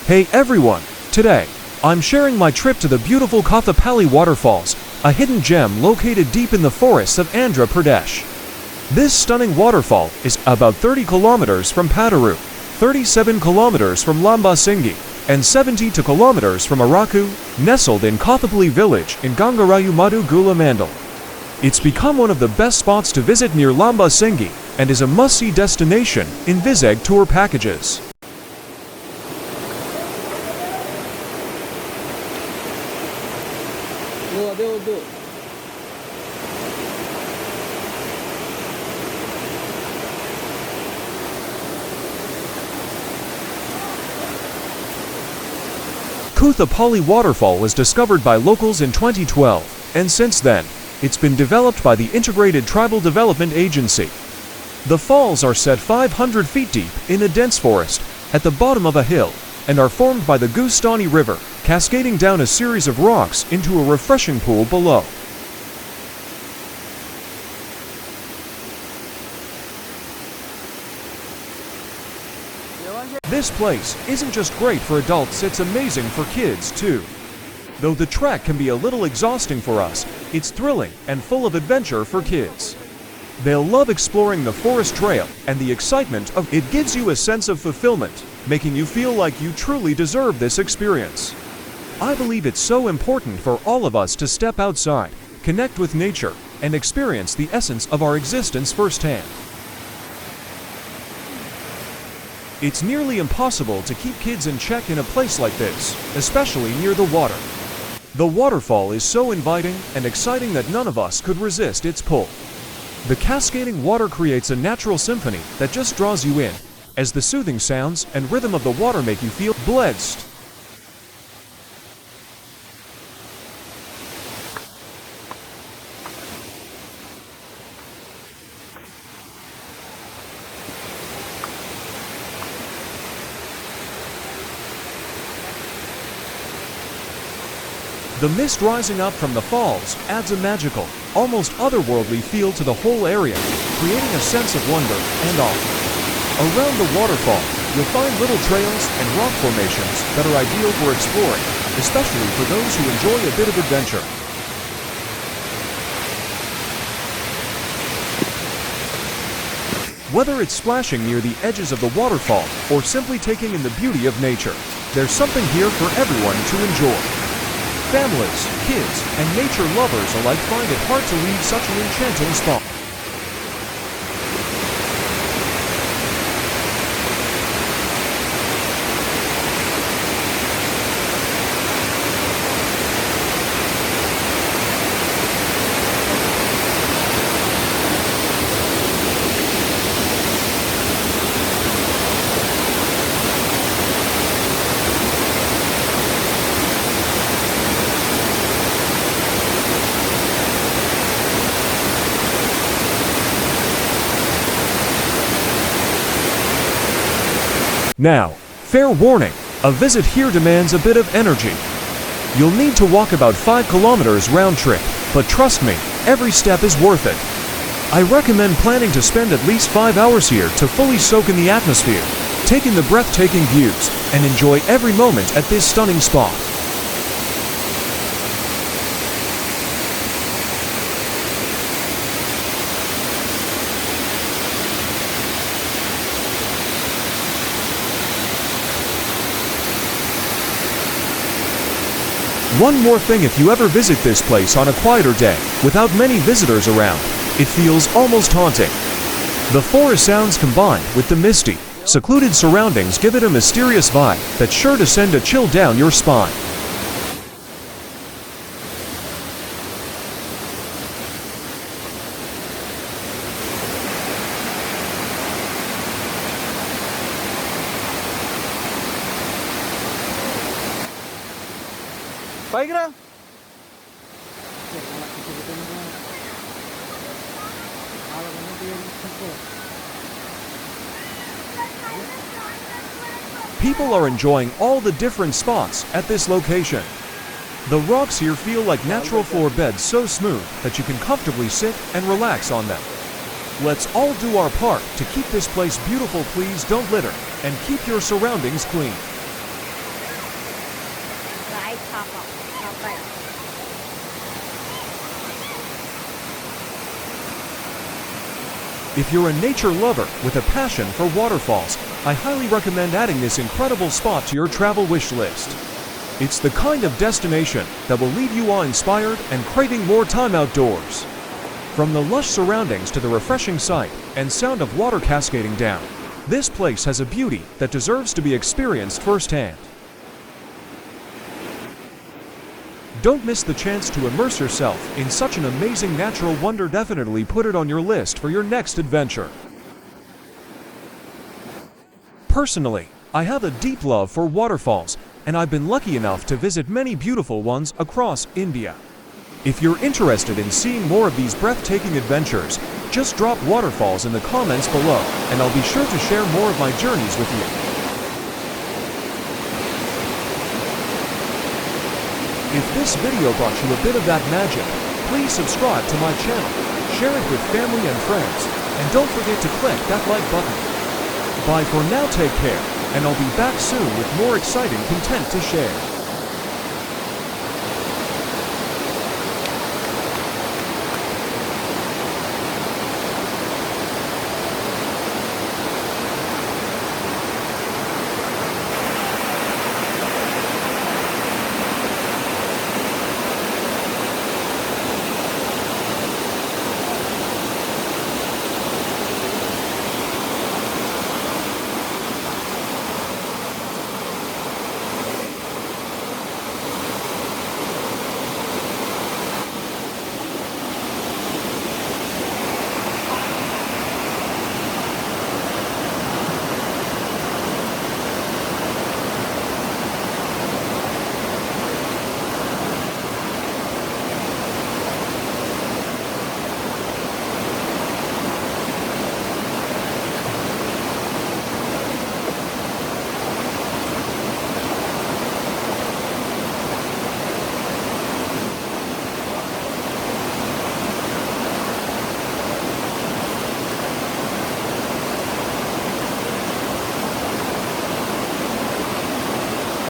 Hey everyone! Today, I'm sharing my trip to the beautiful Kothapalli Waterfalls, a hidden gem located deep in the forests of Andhra Pradesh. This stunning waterfall is about 30 kilometers from Padaru, 37 kilometers from Lambasingi, and 72 kilometers from Araku, nestled in Kothapalli village in Gangarayu Madu Gula Mandal. It's become one of the best spots to visit near Lambasingi and is a must-see destination in Vizag tour packages. Kothapalli Waterfall was discovered by locals in 2012, and since then, it's been developed by the Integrated Tribal Development Agency. The falls are set 500 feet deep in a dense forest at the bottom of a hill and are formed by the Ghostani River, cascading down a series of rocks into a refreshing pool below. This place isn't just great for adults, it's amazing for kids too. Though the trek can be a little exhausting for us, it's thrilling and full of adventure for kids. They'll love exploring the forest trail, and the excitement of it gives you a sense of fulfillment, making you feel like you truly deserve this experience. I believe it's so important for all of us to step outside, connect with nature, and experience the essence of our existence firsthand. It's nearly impossible to keep kids in check in a place like this, especially near the water. The waterfall is so inviting and exciting that none of us could resist its pull. The cascading water creates a natural symphony that just draws you in, as the soothing sounds and rhythm of the water make you feel blessed. The mist rising up from the falls adds a magical, almost otherworldly feel to the whole area, creating a sense of wonder and awe. Around the waterfall, you'll find little trails and rock formations that are ideal for exploring, especially for those who enjoy a bit of adventure. Whether it's splashing near the edges of the waterfall or simply taking in the beauty of nature, there's something here for everyone to enjoy. Families, kids, and nature lovers alike find it hard to leave such an enchanting spot. Now, fair warning, a visit here demands a bit of energy. You'll need to walk about 5 kilometers round trip, but trust me, every step is worth it. I recommend planning to spend at least 5 hours here to fully soak in the atmosphere, take in the breathtaking views, and enjoy every moment at this stunning spot. One more thing, if you ever visit this place on a quieter day, without many visitors around, it feels almost haunting. The forest sounds combined with the misty, secluded surroundings give it a mysterious vibe that's sure to send a chill down your spine. People are enjoying all the different spots at this location. The rocks here feel like natural floor beds, so smooth that you can comfortably sit and relax on them. Let's all do our part to keep this place beautiful. Please don't litter and keep your surroundings clean. If you're a nature lover with a passion for waterfalls, I highly recommend adding this incredible spot to your travel wish list. It's the kind of destination that will leave you awe-inspired and craving more time outdoors. From the lush surroundings to the refreshing sight and sound of water cascading down, this place has a beauty that deserves to be experienced firsthand. Don't miss the chance to immerse yourself in such an amazing natural wonder. Definitely put it on your list for your next adventure. Personally, I have a deep love for waterfalls, and I've been lucky enough to visit many beautiful ones across India. If you're interested in seeing more of these breathtaking adventures, just drop waterfalls in the comments below, and I'll be sure to share more of my journeys with you. If this video brought you a bit of that magic, please subscribe to my channel, share it with family and friends, and don't forget to click that like button. Bye for now, take care, and I'll be back soon with more exciting content to share.